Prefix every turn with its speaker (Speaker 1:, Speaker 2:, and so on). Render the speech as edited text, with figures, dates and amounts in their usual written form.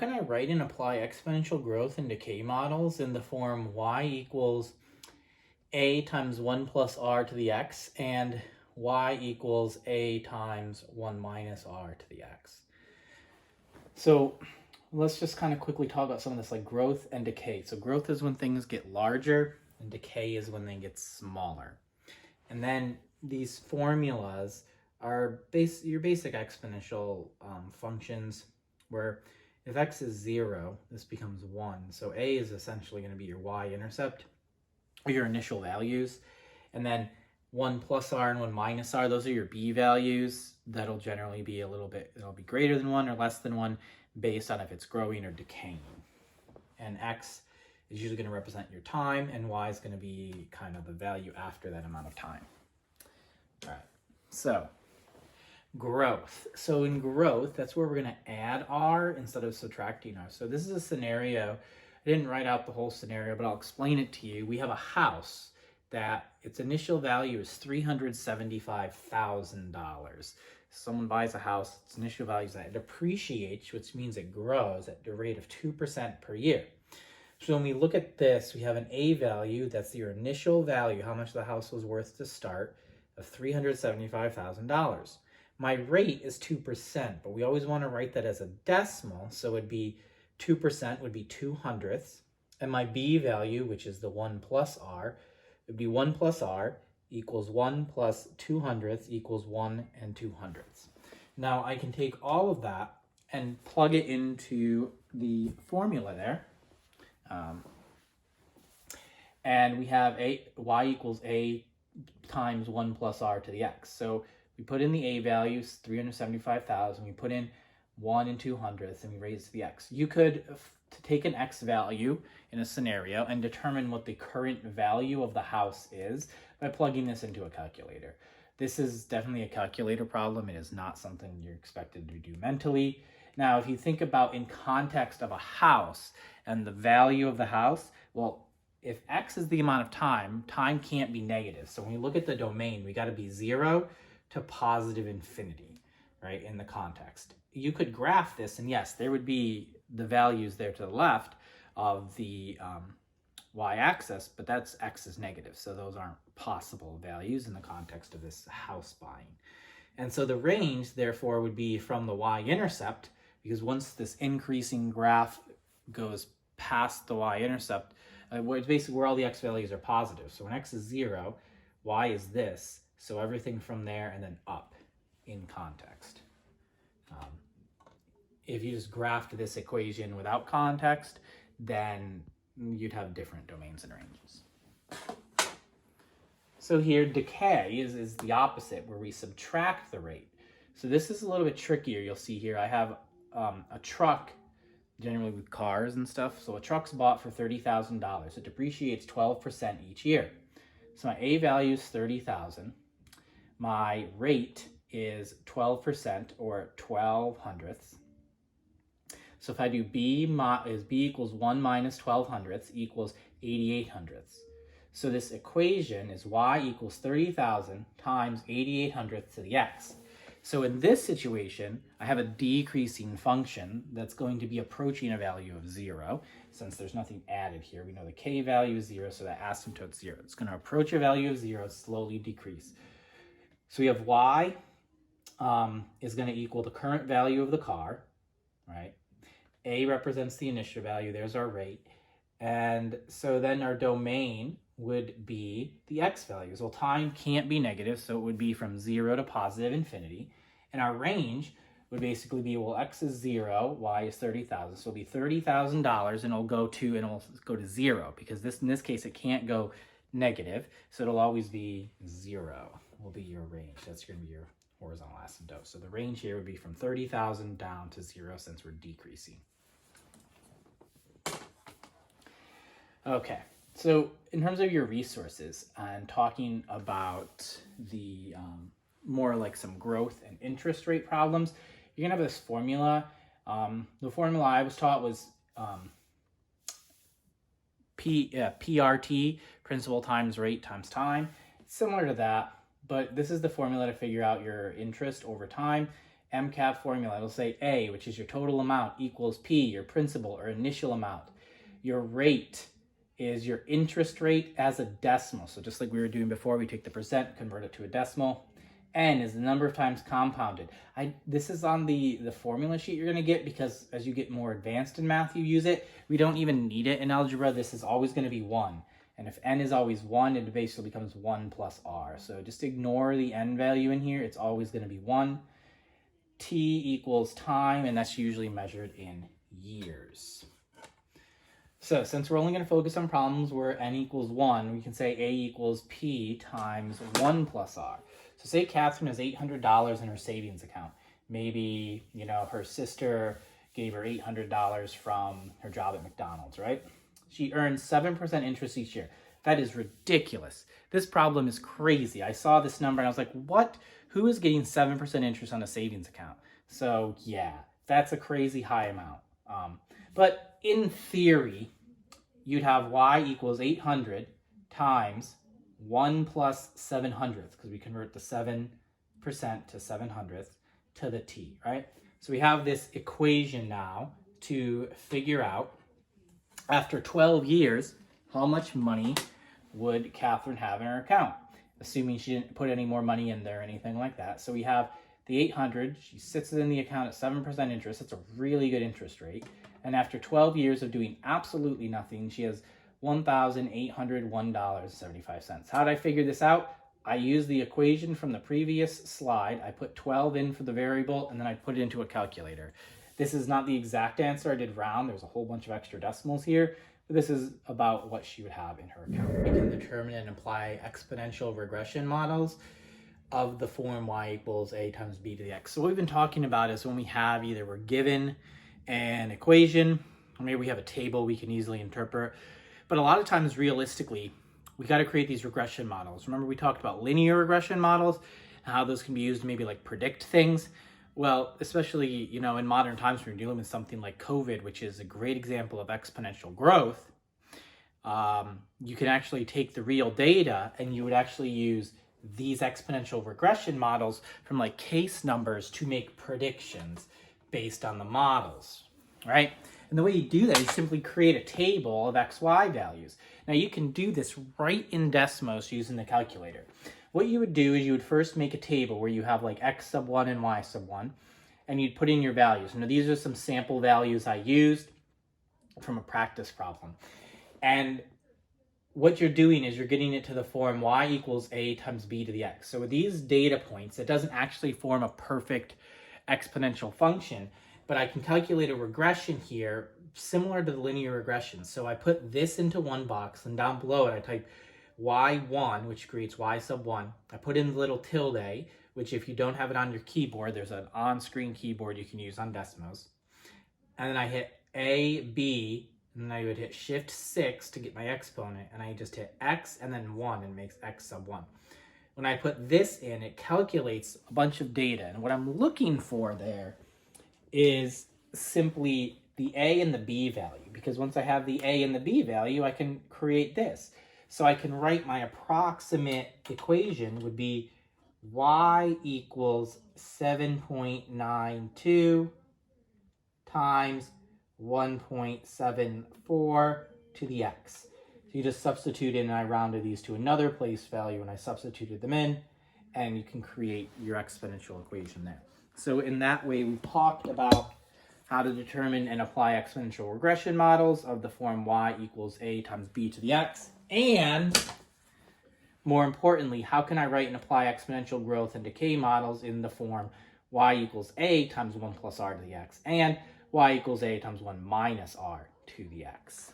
Speaker 1: Can I write and apply exponential growth and decay models in the form y equals a times 1 plus r to the x and y equals a times 1 minus r to the x? So let's just kind of quickly talk about some of this, like growth and decay. So growth is when things get larger and decay is when they get smaller. And then these formulas are your basic exponential functions where if x is 0, this becomes 1. So a is essentially going to be your y-intercept, or your initial values. And then 1 plus r and 1 minus r, those are your b values. That'll generally be it'll be greater than 1 or less than 1 based on if it's growing or decaying. And x is usually going to represent your time, and y is going to be kind of the value after that amount of time. All right, so growth. So in growth, that's where we're going to add r instead of subtracting r. So this is a scenario. I didn't write out the whole scenario, but I'll explain it to you. We have a house that its initial value is $375,000. Someone buys a house, its initial value is that. It appreciates, which means it grows at the rate of 2% per year. So when we look at this, we have an A value, that's your initial value, how much the house was worth to start, of $375,000. My rate is 2%, but we always want to write that as a decimal, so it'd be 2% would be 2/100ths, and my B value, which is the 1 plus r, would be 1 plus r equals 1 plus 2/100ths equals 1 2/200ths. Now I can take all of that and plug it into the formula there. And we have y equals a times 1 plus r to the x. So we put in the a values, 375,000. We put in 1 2/100ths, and we raise to the x. You could take an x value in a scenario and determine what the current value of the house is by plugging this into a calculator. This is definitely a calculator problem. It is not something you're expected to do mentally. Now, if you think about in context of a house and the value of the house, well, if x is the amount of time, time can't be negative. So when we look at the domain, we got to be 0 to positive infinity, right, in the context. You could graph this, and yes, there would be the values there to the left of the y-axis, but that's x is negative, so those aren't possible values in the context of this house buying. And so the range, therefore, would be from the y-intercept, because once this increasing graph goes past the y-intercept, it's basically where all the x values are positive. So when x is 0, y is this, so everything from there and then up in context. If you just graphed this equation without context, then you'd have different domains and ranges. So here, decay is the opposite, where we subtract the rate. So this is a little bit trickier. You'll see here I have a truck, generally with cars and stuff. So a truck's bought for $30,000. It depreciates 12% each year. So my A value is 30,000. My rate is 12%, or 1/1200ths. So if I do B equals 1 minus 1/1200ths equals 8800ths. So this equation is y equals 30,000 times 8800ths to the x. So in this situation, I have a decreasing function that's going to be approaching a value of 0. Since there's nothing added here, we know the k value is 0, so that asymptote's 0. It's going to approach a value of 0, slowly decrease. So we have y is going to equal the current value of the car, right? A represents the initial value, there's our rate. And so then our domain would be the x values. Well, time can't be negative, so it would be from 0 to positive infinity. And our range would basically be, well, x is 0, y is 30,000. So it'll be $30,000, and it'll go to 0, because in this case, it can't go negative. So it'll always be 0 will be your range. That's going to be your horizontal asymptote. So the range here would be from 30,000 down to 0, since we're decreasing. Okay, so in terms of your resources and talking about the more like some growth and interest rate problems, you're gonna have this formula. The formula I was taught was PRT, principal times rate times time. It's similar to that, but this is the formula to figure out your interest over time. MCAT formula, it'll say A, which is your total amount, equals P, your principal or initial amount. Your rate is your interest rate as a decimal. So just like we were doing before, we take the percent, convert it to a decimal. N is the number of times compounded. This is on the formula sheet you're going to get, because as you get more advanced in math, you use it. We don't even need it in algebra. This is always going to be 1. And if n is always 1, it basically becomes 1 plus r. So just ignore the n value in here. It's always going to be 1. T equals time, and that's usually measured in years. So since we're only going to focus on problems where n equals 1, we can say A equals P times 1 plus r. So say Catherine has $800 in her savings account. Maybe, her sister gave her $800 from her job at McDonald's, right? She earns 7% interest each year. That is ridiculous. This problem is crazy. I saw this number and I was like, what? Who is getting 7% interest on a savings account? So yeah, that's a crazy high amount. But in theory, you'd have y equals 800 times 1 plus 700th, because we convert the 7% to 700th to the t, right? So we have this equation now to figure out, after 12 years, how much money would Catherine have in her account, assuming she didn't put any more money in there or anything like that. So we have the 800, she sits it in the account at 7% interest. That's a really good interest rate. And after 12 years of doing absolutely nothing, she has $1,801.75. How did I figure this out? I used the equation from the previous slide. I put 12 in for the variable, and then I put it into a calculator. This is not the exact answer. I did round. There's a whole bunch of extra decimals here. But this is about what she would have in her account. We can determine and apply exponential regression models of the form y equals a times b to the x. So what we've been talking about is when we have either we're given an equation, or maybe we have a table we can easily interpret. But a lot of times, realistically, we got to create these regression models. Remember, we talked about linear regression models and how those can be used to maybe like predict things. Well, especially, in modern times, when we're dealing with something like COVID, which is a great example of exponential growth, you can actually take the real data and you would actually use these exponential regression models from like case numbers to make predictions based on the models, right? And the way you do that is simply create a table of XY values. Now you can do this right in Desmos using the calculator. What you would do is you would first make a table where you have like X sub 1 and Y sub 1, and you'd put in your values. Now these are some sample values I used from a practice problem. And what you're doing is you're getting it to the form y equals a times b to the x. So with these data points, it doesn't actually form a perfect exponential function, but I can calculate a regression here similar to the linear regression. So I put this into one box, and down below it I type y1, which creates y sub 1. I put in the little tilde, which if you don't have it on your keyboard, there's an on-screen keyboard you can use on Desmos. And then I hit A, B, and then I would hit Shift 6 to get my exponent, and I just hit X and then 1 and makes X sub 1. When I put this in, it calculates a bunch of data, and what I'm looking for there is simply the A and the B value, because once I have the A and the B value, I can create this. So I can write my approximate equation would be y equals 7.92 times 1.74 to the x. So you just substitute in, and I rounded these to another place value, and I substituted them in, and you can create your exponential equation there. So in that way, we talked about how to determine and apply exponential regression models of the form y equals a times b to the x. And more importantly, how can I write and apply exponential growth and decay models in the form y equals a times 1 plus r to the x and y equals a times 1 minus r to the x.